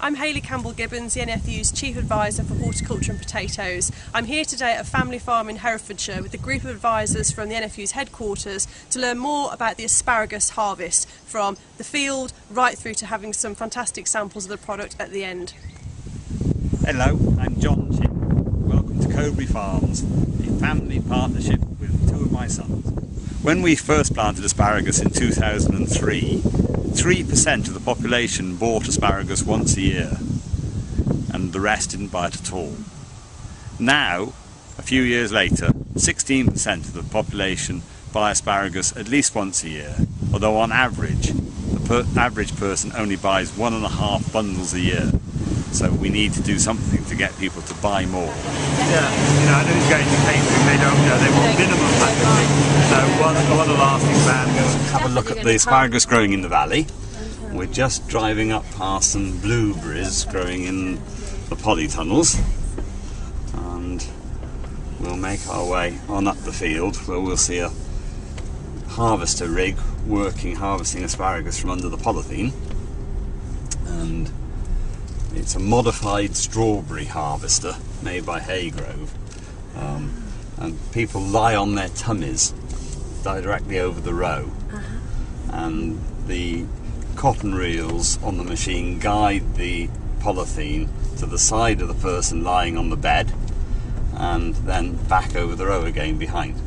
I'm Hayley Campbell-Gibbons, the NFU's Chief Advisor for Horticulture and Potatoes. I'm here today at a family farm in Herefordshire with a group of advisors from the NFU's headquarters to learn more about the asparagus harvest from the field right through to having some fantastic samples of the product at the end. Hello, I'm John Chinn. Welcome to Cobrey Farms, a family partnership with two of my sons. When we first planted asparagus in 2003, 3% of the population bought asparagus once a year, and the rest didn't buy it at all. Now, a few years later, 16% of the population buy asparagus at least once a year, although on average, the average person only buys 1.5 bundles a year. So we need to do something to get people to buy more. Yeah, I know it's going to catering, they don't know, they want minimum packaging. So what a lasting ban. Have a look at the asparagus growing in the valley. We're just driving up past some blueberries growing in the polytunnels. And we'll make our way on up the field where we'll see a harvester rig harvesting asparagus from under the polythene. And it's a modified strawberry harvester made by Haygrove, and people lie on their tummies directly over the row, and the cotton reels on the machine guide the polythene to the side of the person lying on the bed and then back over the row again behind.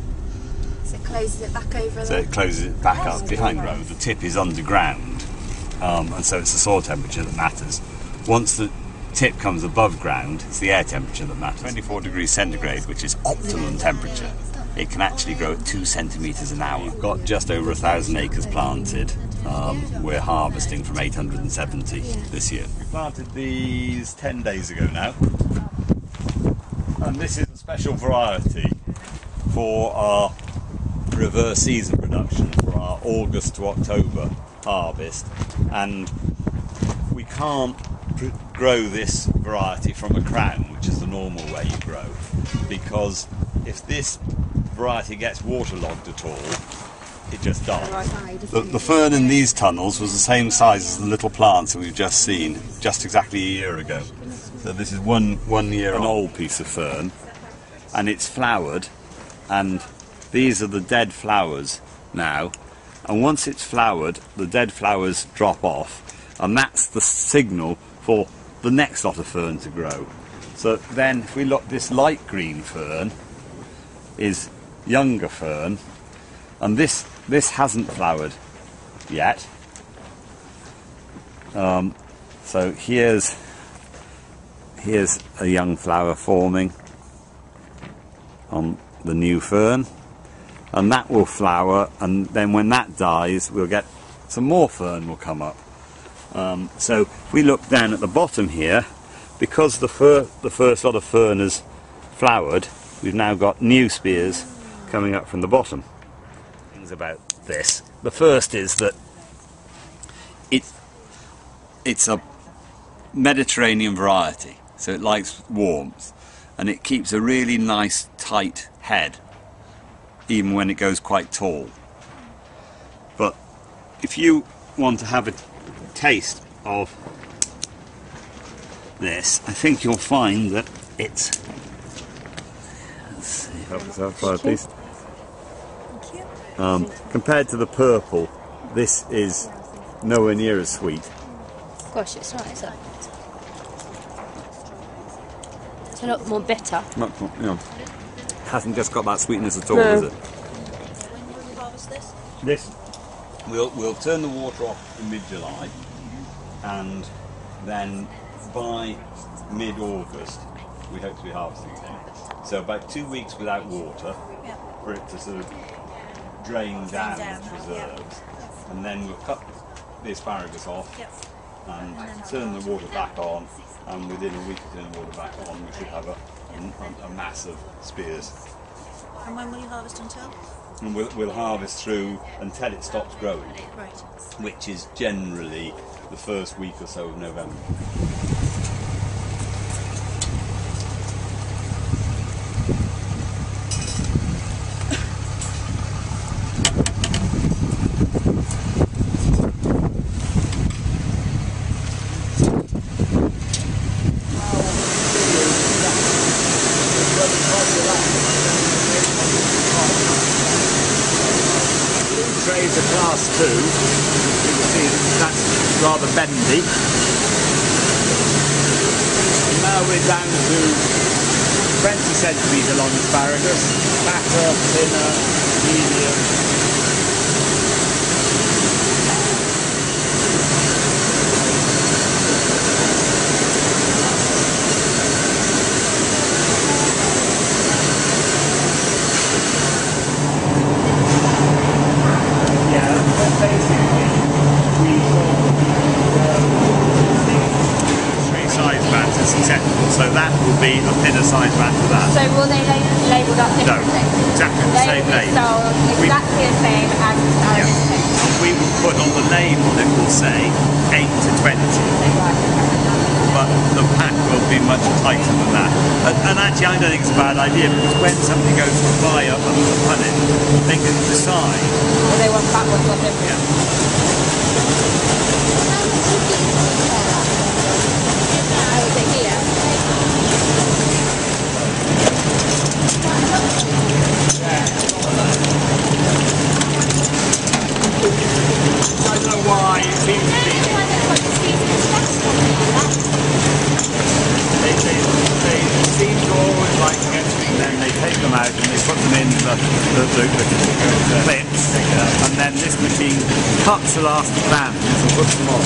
So it closes it back over So it closes it back up behind the row. The tip is underground, and so it's the soil temperature that matters. Once the tip comes above ground, it's the air temperature that matters. 24 degrees centigrade, which is optimum temperature. It can actually grow at 2 centimetres an hour. We've got just over 1,000 acres planted. We're harvesting from 870 this year. We planted these 10 days ago now. And this is a special variety for our reverse season production, for our August to October harvest. And we can't grow this variety from a crown, which is the normal way you grow, because if this variety gets waterlogged at all, it just dies. The fern in these tunnels was the same size as the little plants that we've just seen, just exactly a year ago. So this is one year an old piece of fern, and it's flowered, and these are the dead flowers now, and once it's flowered, the dead flowers drop off, and that's the signal for the next lot of fern to grow. So then if we look, this light green fern is younger fern, and this hasn't flowered yet. So here's a young flower forming on the new fern, and that will flower, and then when that dies we'll get some more fern will come up. So if we look down at the bottom here, because the first lot of fern has flowered, we've now got new spears coming up from the bottom. Things about this. The first is that it's a Mediterranean variety, so it likes warmth, and it keeps a really nice tight head even when it goes quite tall. But if you want to have a taste of this, I think you'll find that it's, let's see, help yourself by a piece. Compared to the purple, this is nowhere near as sweet. Gosh, it's not, is it? It's a lot more bitter. Much more, hasn't just got that sweetness at all, is it? When will you harvest this? This, we'll turn the water off in mid-July, and then by mid-August we hope to be harvesting it. So about 2 weeks without water, for it to sort of drain down its reserves, and then we'll cut the asparagus off and turn the water back on, and within a week of turning the water back on we should have a mass of spears. And when will you harvest until? And we'll harvest through until it stops growing, Right. which is generally the first week or so of November. see that's rather bendy. Now we're down to 20 centimetre long asparagus, fatter, thinner, medium. Basically, we three size vats is acceptable, so that will be a thinner size vat to that. So will they labelled up No, differently? exactly the same name. Exactly the same as the asparagus. We will put on the label, it will say 8 to 20, but the pack will be much tighter than that. And actually I don't think it's a bad idea, because when somebody goes to buy a punnet, they can decide. Or they want backwards or different. Yeah. Oh, is it here? I don't know why, it seems to be... They seem to always like to get to it, and then they take them out and they put them in the clips, and then this machine cuts the last bands and puts them on.